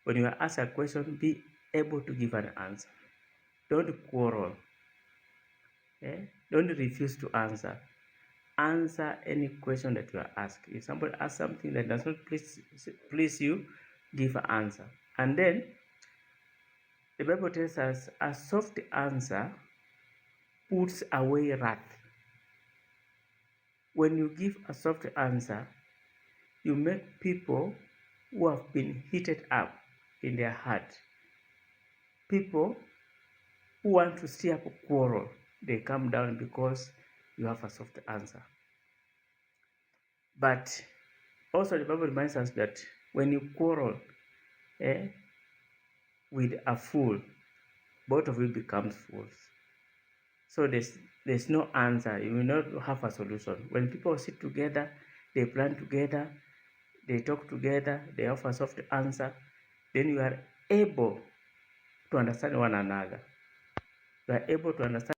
When you are asked a question, be able to give an answer. Don't quarrel. Don't refuse to answer. Answer any question that you are asked. If somebody asks something that does not please you, give an answer. And then the Bible tells us a soft answer puts away wrath. When you give a soft answer, you make people who have been heated up in their heart, people who want to stir up a quarrel, they come down because you have a soft answer. But also the Bible reminds us that when you quarrel with a fool, both of you become fools. So there's no answer. You will not have a solution. When people sit together, they plan together, they talk together, they offer soft answer, then you are able to understand one another. You are able to understand